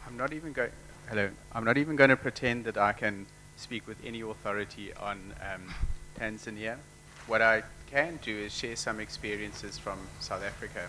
I'm not even going. Hello. I'm not even going to pretend that I can speak with any authority on Tanzania. What I can do is share some experiences from South Africa,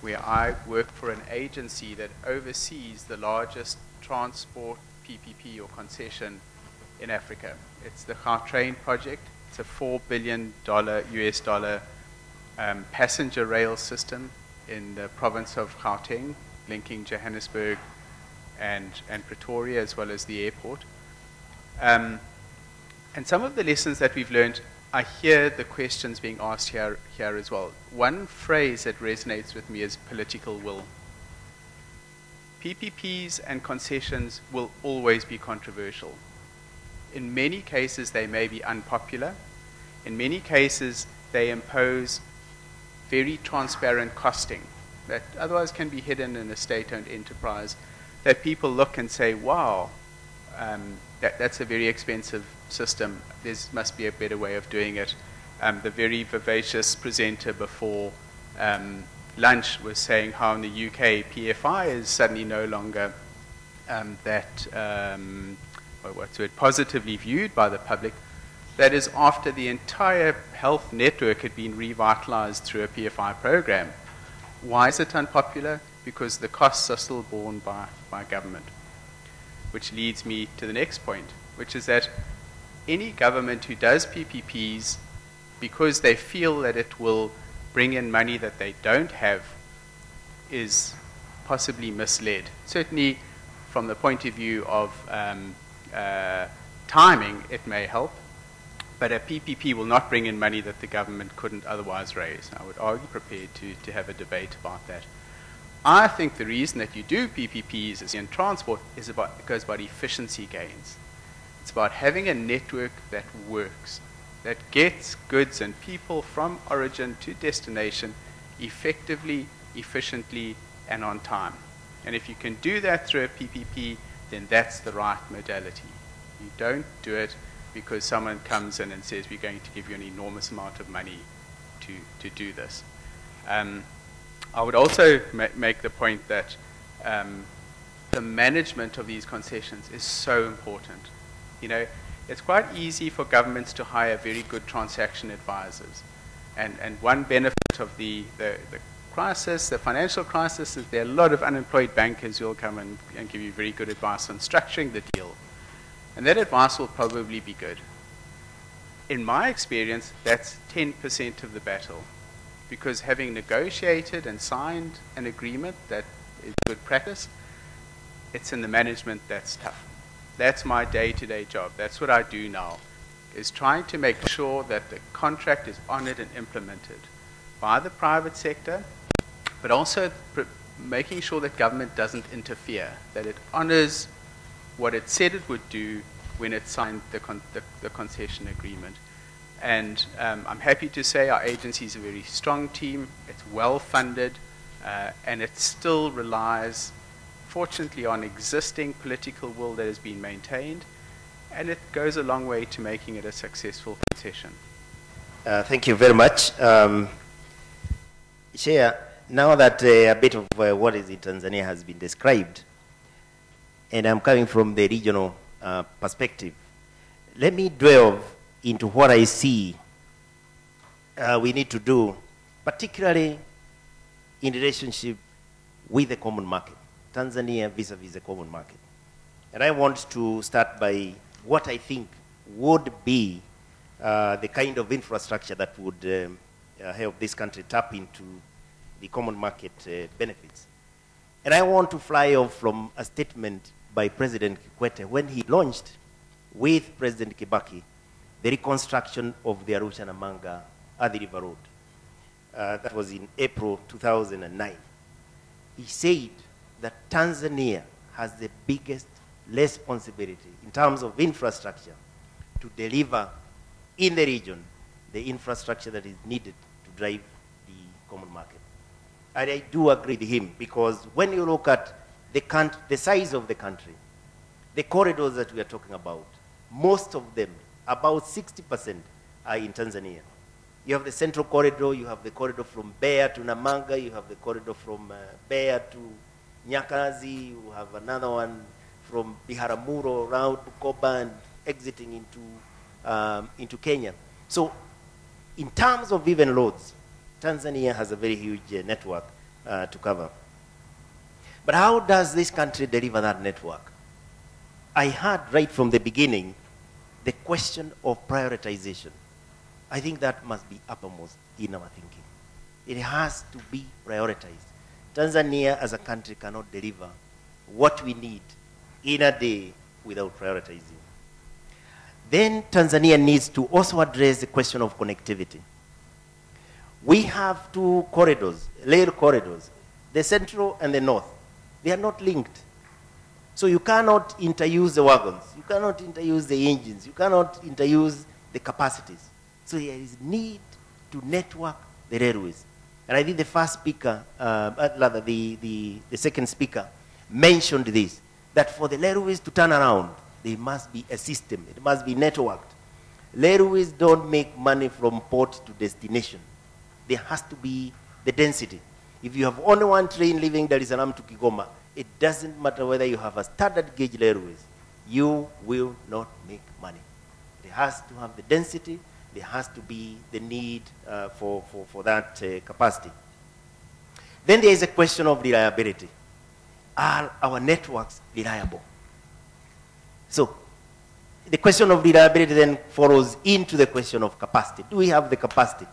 where I work for an agency that oversees the largest transport PPP or concession in Africa. It's the Gautrain project. It's a $4 billion US dollar passenger rail system in the province of Gauteng, linking Johannesburg and Pretoria, as well as the airport. And some of the lessons that we've learned, I hear the questions being asked here as well. One phrase that resonates with me is political will. PPPs and concessions will always be controversial. In many cases, they may be unpopular. In many cases, they impose very transparent costing that otherwise can be hidden in a state-owned enterprise, that people look and say, wow, that's a very expensive system. There must be a better way of doing it. The very vivacious presenter before lunch was saying how in the UK, PFI is suddenly no longer positively viewed by the public. That is after the entire health network had been revitalized through a PFI program. Why is it unpopular? Because the costs are still borne by government. Which leads me to the next point, which is that any government who does PPPs, because they feel that it will bring in money that they don't have, is possibly misled. Certainly from the point of view of timing, it may help, but a PPP will not bring in money that the government couldn't otherwise raise. I would argue prepared to have a debate about that. I think the reason that you do PPPs in transport is goes about efficiency gains. It's about having a network that works, that gets goods and people from origin to destination effectively, efficiently, and on time. And if you can do that through a PPP, then that's the right modality. You don't do it because someone comes in and says, we're going to give you an enormous amount of money to do this. I would also make the point that the management of these concessions is so important. You know, it's quite easy for governments to hire very good transaction advisors. And one benefit of the crisis, the financial crisis, is there are a lot of unemployed bankers who will come and give you very good advice on structuring the deal. And that advice will probably be good. In my experience, that's 10% of the battle. Because having negotiated and signed an agreement that is good practice, it's in the management that's tough. That's my day-to-day job. That's what I do now, is trying to make sure that the contract is honored and implemented by the private sector, but also making sure that government doesn't interfere, that it honors what it said it would do when it signed the concession agreement. And I'm happy to say our agency is a very strong team. It's well funded, and it still relies, fortunately, on existing political will that has been maintained, and it goes a long way to making it a successful concession. Thank you very much. Chair, now that a bit of what is in Tanzania has been described, and I'm coming from the regional perspective, let me delve into what I see we need to do, particularly in relationship with the common market, Tanzania vis-a-vis the common market. And I want to start by what I think would be the kind of infrastructure that would help this country tap into the common market benefits. And I want to fly off from a statement by President Kikwete when he launched with President Kibaki the reconstruction of the Arusha-Namanga Athi River Road. That was in April 2009. He said that Tanzania has the biggest responsibility in terms of infrastructure to deliver in the region the infrastructure that is needed to drive the common market. And I do agree with him, because when you look at the size of the country, the corridors that we are talking about, most of them, about 60%, are in Tanzania. You have the central corridor, you have the corridor from Beira to Namanga, you have the corridor from Beira to Nyakazi, you have another one from Biharamulo around Bukoba and exiting into Kenya. So in terms of even roads, Tanzania has a very huge network to cover. But how does this country deliver that network? I had right from the beginning the question of prioritization. I think that must be uppermost in our thinking. It has to be prioritized. Tanzania as a country cannot deliver what we need in a day without prioritizing. Then Tanzania needs to also address the question of connectivity. We have two corridors, rail corridors, the central and the north. They are not linked. So you cannot interuse the wagons, you cannot interuse the engines, you cannot interuse the capacities. So there is need to network the railways. And I think the first speaker, rather the second speaker, mentioned this, that for the railways to turn around, there must be a system, it must be networked. Railways don't make money from port to destination. There has to be the density. If you have only one train leaving Dar es Salaam to Kigoma, it doesn't matter whether you have a standard gauge railways, you will not make money. It has to have the density, there has to be the need for that capacity. Then there is a question of reliability. Are our networks reliable? So the question of reliability then follows into the question of capacity. Do we have the capacity?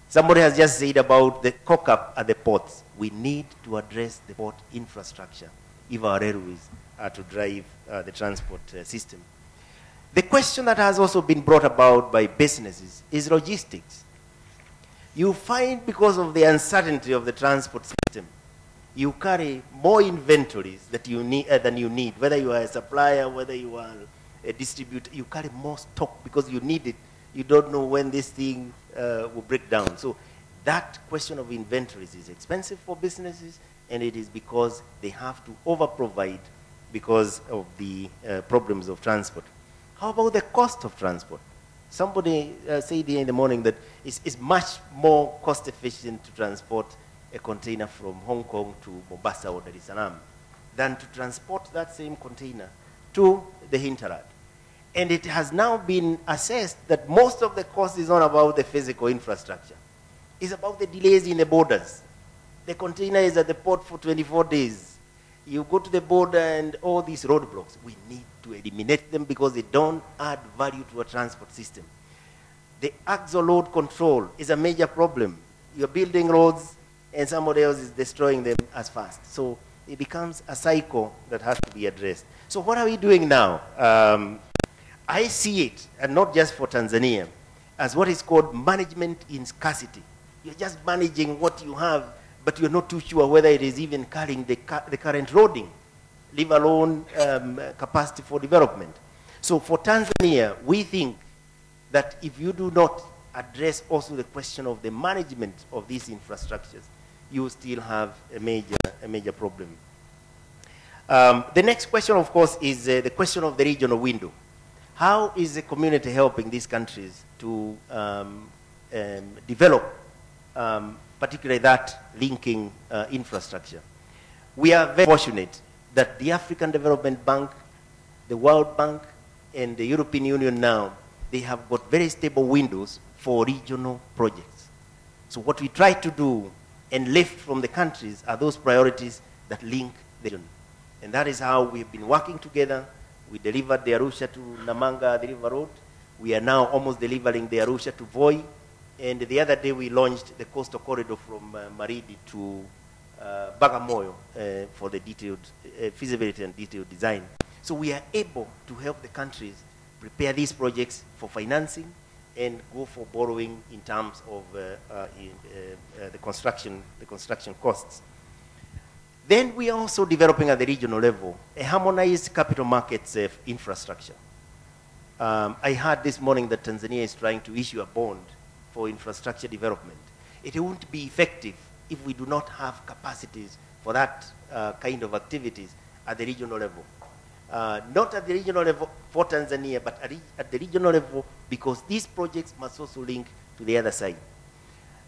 Somebody has just said about the cock-up at the ports. We need to address the port infrastructure if our railways are to drive the transport system. The question that has also been brought about by businesses is logistics. You find because of the uncertainty of the transport system, you carry more inventories that you need, than you need. Whether you are a supplier, whether you are a distributor, you carry more stock because you need it. You don't know when this thing will break down. So that question of inventories is expensive for businesses, and it is because they have to over-provide because of the problems of transport. How about the cost of transport? Somebody said here in the morning that it's much more cost efficient to transport a container from Hong Kong to Mombasa or Dar es Salaam than to transport that same container to the hinterland. And it has now been assessed that most of the cost is not about the physical infrastructure. It's about the delays in the borders. The container is at the port for 24 days. You go to the border and all these roadblocks, we need to eliminate them because they don't add value to a transport system. The axle load control is a major problem. You're building roads and somebody else is destroying them as fast. So it becomes a cycle that has to be addressed. So what are we doing now? I see it, and not just for Tanzania, as what is called management in scarcity. You're just managing what you have, but you're not too sure whether it is even carrying the current loading, leave alone capacity for development. So for Tanzania, we think that if you do not address also the question of the management of these infrastructures, you will still have a major problem. The next question, of course, is the question of the regional window. How is the community helping these countries to develop, particularly that linking infrastructure? We are very fortunate that the African Development Bank, the World Bank, and the European Union now, they have got very stable windows for regional projects. So what we try to do and lift from the countries are those priorities that link the region. And that is how we've been working together. We delivered the Arusha to Namanga, the River Road. We are now almost delivering the Arusha to Voi. And the other day we launched the coastal corridor from Maridi to Bagamoyo for the detailed feasibility and detailed design. So we are able to help the countries prepare these projects for financing and go for borrowing in terms of the construction costs. Then we are also developing at the regional level a harmonized capital markets infrastructure. I heard this morning that Tanzania is trying to issue a bond for infrastructure development. It won't be effective if we do not have capacities for that kind of activities at the regional level. Not at the regional level for Tanzania, but at the regional level, because these projects must also link to the other side.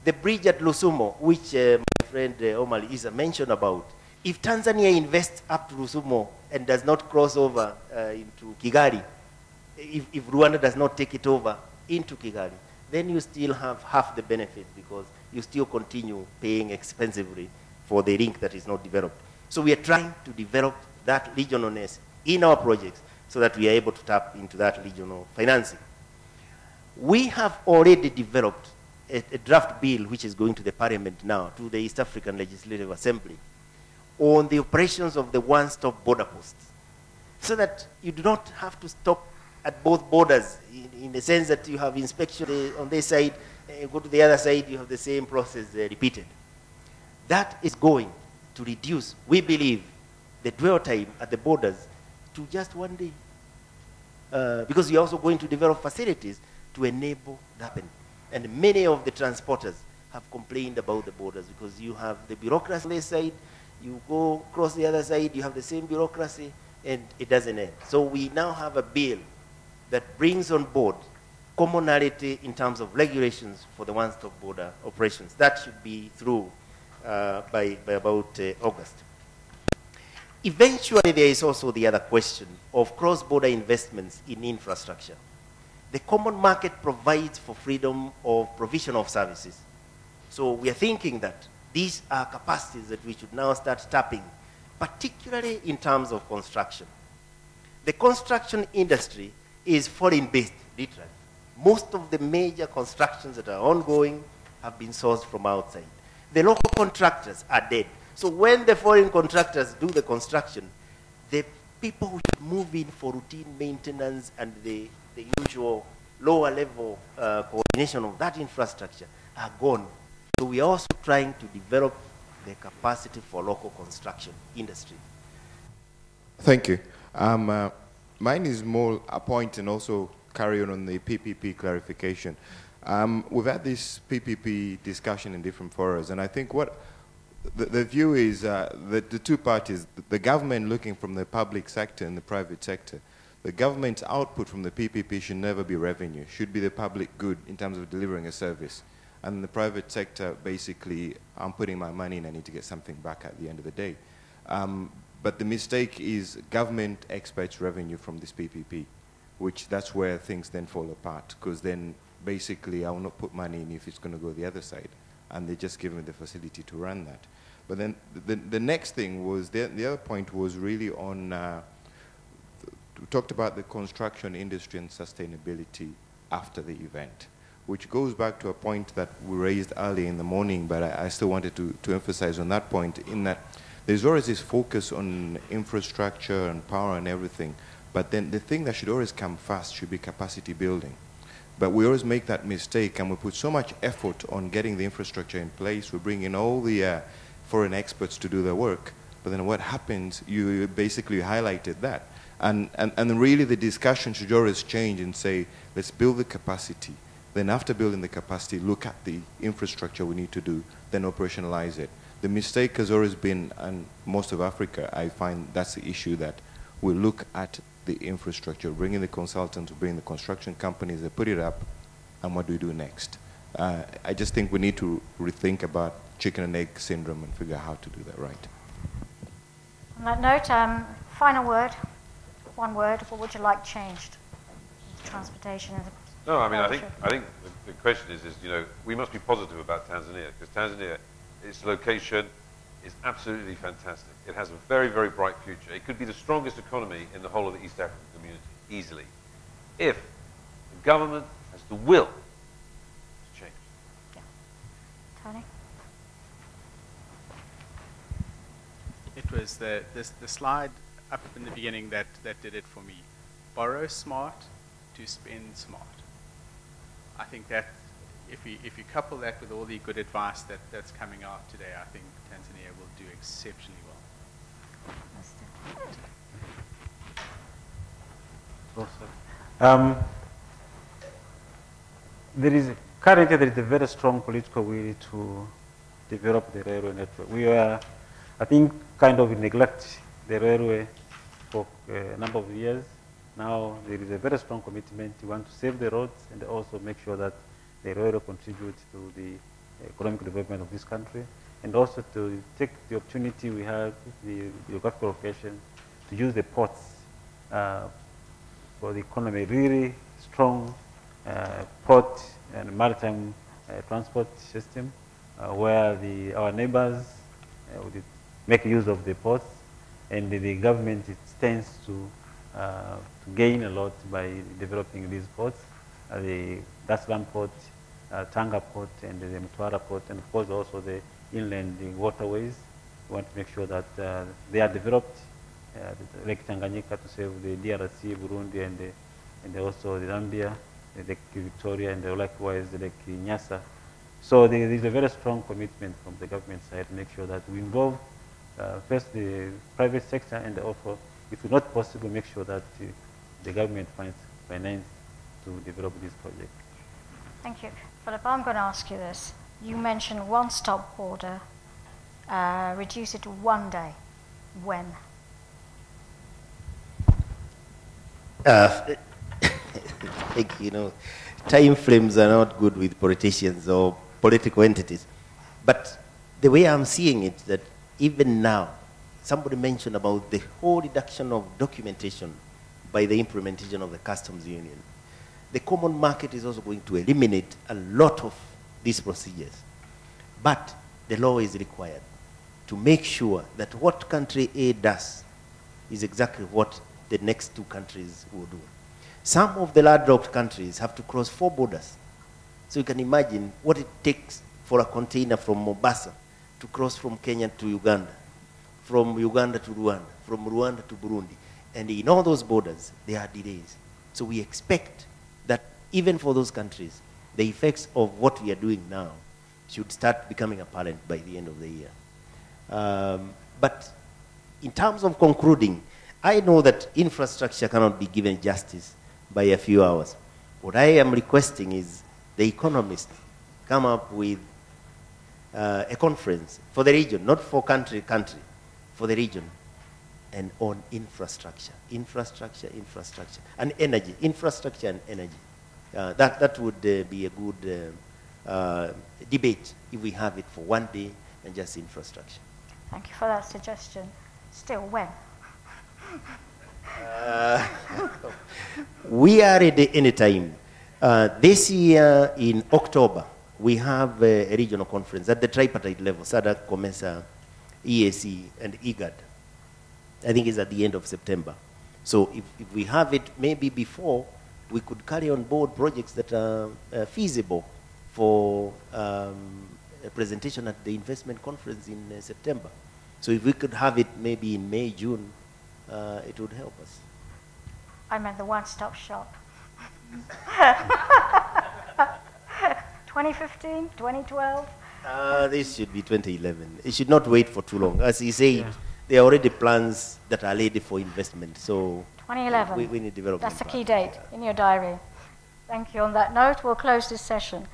The bridge at Lusumo, which my friend Omar Isa mentioned about, If Tanzania invests up to Rusumo and does not cross over into Kigali, if Rwanda does not take it over into Kigali, then you still have half the benefit because you still continue paying expensively for the link that is not developed. So we are trying to develop that regionalness in our projects so that we are able to tap into that regional financing. We have already developed a draft bill which is going to the parliament now, to the East African Legislative Assembly, on the operations of the one-stop border posts, so that you do not have to stop at both borders in the sense that you have inspection on this side, go to the other side, you have the same process repeated. That is going to reduce, we believe, the dwell time at the borders to just 1 day. Because you're also going to develop facilities to enable that. And many of the transporters have complained about the borders because you have the bureaucracy on this side, you go across the other side, you have the same bureaucracy, and it doesn't end. So we now have a bill that brings on board commonality in terms of regulations for the one-stop border operations. That should be through by about August. Eventually, there is also the other question of cross-border investments in infrastructure. The common market provides for freedom of provision of services. So we are thinking that these are capacities that we should now start tapping, particularly in terms of construction. The construction industry is foreign-based, literally. Most of the major constructions that are ongoing have been sourced from outside. The local contractors are dead. So when the foreign contractors do the construction, the people who should move in for routine maintenance and the usual lower level coordination of that infrastructure are gone. So we are also trying to develop the capacity for local construction industry. Thank you. Mine is more a point and also carry on the PPP clarification. We've had this PPP discussion in different forums, and I think what the view is that the two parties, the government looking from the public sector and the private sector, the government's output from the PPP should never be revenue, should be the public good in terms of delivering a service. And the private sector, basically, I'm putting my money in, I need to get something back at the end of the day. But the mistake is government expects revenue from this PPP, which that's where things then fall apart, because then basically I will not put money in if it's going to go the other side, and they just give me the facility to run that. But then the next thing was, the other point was really on, we talked about the construction industry and sustainability after the event, which goes back to a point that we raised early in the morning, but I still wanted to emphasize on that point, in that there's always this focus on infrastructure and power and everything, but then the thing that should always come first should be capacity building. But we always make that mistake, and we put so much effort on getting the infrastructure in place. We bring in all the foreign experts to do the work, but then what happens, you basically highlighted that. And really the discussion should always change and say, let's build the capacity. Then after building the capacity, look at the infrastructure we need to do, then operationalize it. The mistake has always been, and most of Africa, I find that's the issue, that we look at the infrastructure, bring in the consultants, bring in the construction companies, they put it up, and what do we do next? I just think we need to rethink about chicken and egg syndrome and figure out how to do that right. On that note, final word, one word, what would you like changed? Transportation and No, I mean, I think the question is, you know, we must be positive about Tanzania, because Tanzania, its location is absolutely fantastic. It has a very, very bright future. It could be the strongest economy in the whole of the East African community, easily, if the government has the will to change. Yeah. Tony? It was the slide up in the beginning that did it for me. Borrow smart to spend smart. I think that if you couple that with all the good advice that's coming out today, I think Tanzania will do exceptionally well. Currently there is a very strong political will to develop the railway network. We are, I think, kind of neglect the railway for a number of years. Now there is a very strong commitment. We want to save the roads and also make sure that the railway contributes to the economic development of this country. and also to take the opportunity we have, the geographical location, to use the ports for the economy, really strong port and maritime transport system where our neighbors would make use of the ports, and the government stands to gain a lot by developing these ports, the Dar es Salaam port, Tanga port, and the Mtwara port, and of course also the inland waterways. We want to make sure that they are developed, Lake Tanganyika to serve the DRC, Burundi, and also the Zambia, Lake Victoria, and likewise the Lake Nyasa. So there is a very strong commitment from the government side to make sure that we involve first the private sector, and also, if it's not possible, make sure that the government finds finance to develop this project. Thank you. Philip, I'm going to ask you this. You mentioned one-stop border, reduce it to 1 day. When? Time frames are not good with politicians or political entities. But the way I'm seeing it, that even now, somebody mentioned about the whole reduction of documentation by the implementation of the customs union. The common market is also going to eliminate a lot of these procedures. But the law is required to make sure that what country A does is exactly what the next two countries will do. Some of the landlocked countries have to cross 4 borders. So you can imagine what it takes for a container from Mombasa to cross from Kenya to Uganda, from Uganda to Rwanda, from Rwanda to Burundi. And in all those borders, there are delays. So we expect that even for those countries, the effects of what we are doing now should start becoming apparent by the end of the year. But in terms of concluding, I know that infrastructure cannot be given justice by a few hours. What I am requesting is the Economist come up with a conference for the region, not for country, for the region, and on infrastructure, and energy, infrastructure and energy. That would be a good debate if we have it for 1 day and just infrastructure. Thank you for that suggestion. Still, when? We are ready anytime. This year in October, we have a regional conference at the tripartite level, SADC, COMESA, EAC, and IGAD. I think it's at the end of September. So if we have it maybe before, we could carry on board projects that are feasible for a presentation at the investment conference in September. So if we could have it maybe in May, June, it would help us. I meant the one-stop shop. 2015, 2012? This should be 2011. It should not wait for too long. As he said, there are already plans that are ready for investment. So 2011. We need development. That's the key date in your diary. Thank you. On that note, we'll close this session.